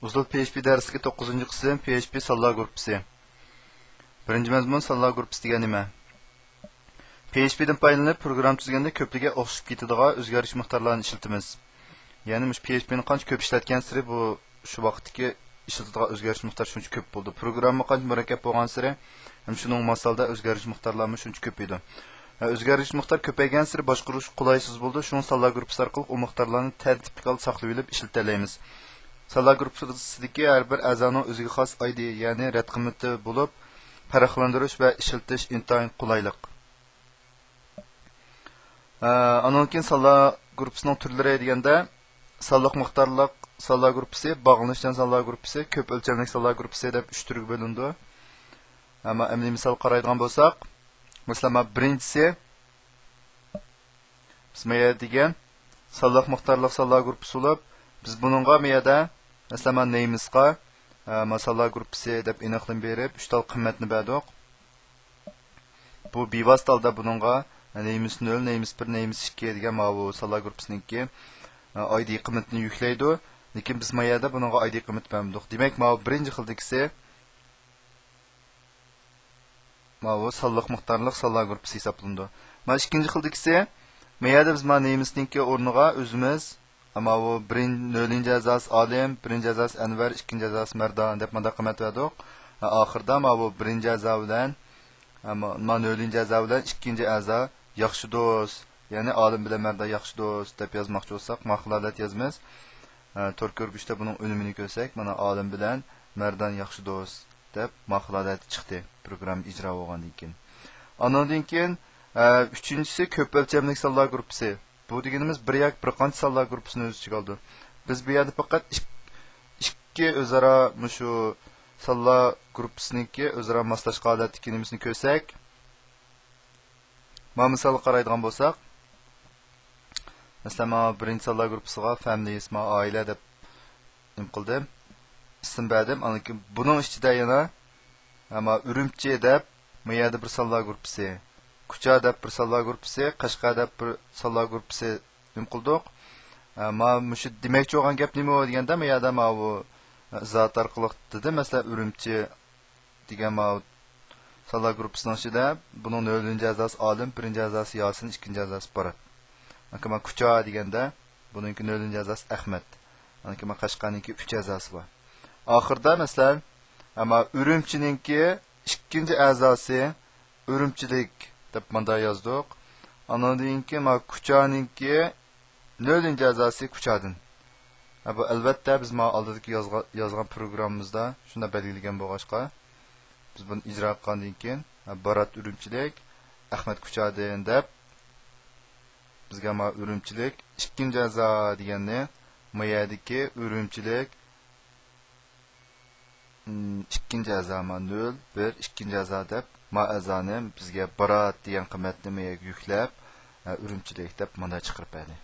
Uzul PHP darsiga 9-chi qism PHP sallar gruppasi. Birinchi mazmun sallar gruppasi degan nima? PHP dan foydalanib program tuzganda ko'pligiga o'xshab ketadigan o'zgarish miqdorlarini ishlatamiz. Ya'ni mush PHP ni qancha ko'p ishlatgan sari bu shu vaqtdagi ishlatadigan o'zgarish miqdori shuncha ko'p bo'ldi. Programma qancha murakkab bo'lgan sari ham shuning masalda o'zgarish miqdorlari shuncha ko'paydi. O'zgarish miqdor ko'paygan sari boshqarish qulaysiz bo'ldi. Shuning sallar gruppasi orqali u miqdorlarni tartibli saqlab olib ishlatalaymiz. Sallar gruppasidagi har bir a'zoning o'ziga xos ID, ya'ni rad qiymati bo'lib, farqlantirish va ishlatish intayin qulaylik. Andan keyin sallar gruppasining turlari deganda sonliq miqdorliq sallar gruppasi, bog'lanishchan sallar gruppasi, ko'p o'lchamli sallar gruppasi deb 3 turga bo'lindi. Ammo amaliy misol qaraydigan bo'lsak, masalan, birinchisi bismaya degan sonliq miqdorliq sallar gruppasi bo'lib, biz buningga miyada masalan namesga masallar gruppasi deb aniqlab berib, 3 tal qiymatni berdik. Bu bevosita buningga names 0, names 1, names 2 degan bu sallar gruppasiningki ID qiymatini yuklaydi. Lekin biz mayada buningga ID qiymat berdik. Demak, birinchi xildagisi bu sonliq miqdorliq sallar gruppasi hisoblanadi. Ikkinchi xildagisi mayada biz namesningki o'rniga o'zimiz ama bu birinci azas Alim, birinci azas Enver, ikinci azas Merdan deb manda qiymat verdik. Ahirda bu birinci azas bilan ama nölinci azas bilan ikinci azas yaxshi do'st, ya'ni Alim bilan Merdan yaxshi do'st deb yozmoqchi bo'lsak, maqlalat yozamiz. Tor ko'rgüchdə buning önümünü ko'rsak, mana Alim bilan Merdan yaxshi do'st deb maqlalat chiqdi. Program ijro bo'lgandan keyin. Ondan keyin üçüncüsü ko'p o'lchamli sonlar gruppasi. Bu deganimiz bir qancha sonlar gruppasini o'z ichiga oldi. Biz bu yerda faqat ikki o'zaro shu sonlar gruppasiniki o'zaro moslashgan holat ekanimizni ko'rsak, mana misol qaraydigan bo'lsak, masalan, birinchi sonlar gruppasiga family ismi oila deb nim qildim. Ism berdim. Lekin buning ichida yana Urumchi deb bu yerda bir sonlar gruppasi, Kucha deb bir sonlar gruppasi, Qashqar deb bir sonlar gruppasi nim qildik. Shu demakchi bo'lgan gap nima deganda, bu yerda bu zot orqali dedi. Masalan, Urumchi degan sonlar gruppasining ichida buning 0-chi a'zosi Alim, 1-chi a'zosi Yosin, 2-chi a'zosi Barat. Mana Kucha deganda buning 0-chi a'zosi Ahmad. Mana Qashqarningki 3 a'zosi bor. Oxirda masalan, Urumchininki 2-chi a'zosi Urumchilik deb manda yozdik. Andan keyin Kuchaninki 0-chi a'zosi Kuchadan. Bu albatta biz oldidagi yozgan programmamizda shunda belgilagan bo'lg'ashqa, biz buni ijro qilgandan keyin Barat Urumchilik, Ahmad Kuchadan deb bizga Urumchilik 2-chi a'zo deganni mayadagi Urumchilik 2-chi a'zo 0, 1, 2-chi a'zo deb a'zoni bizga Barat degan qiymatni yuklab Urumchilik deb mana chiqarib berdi.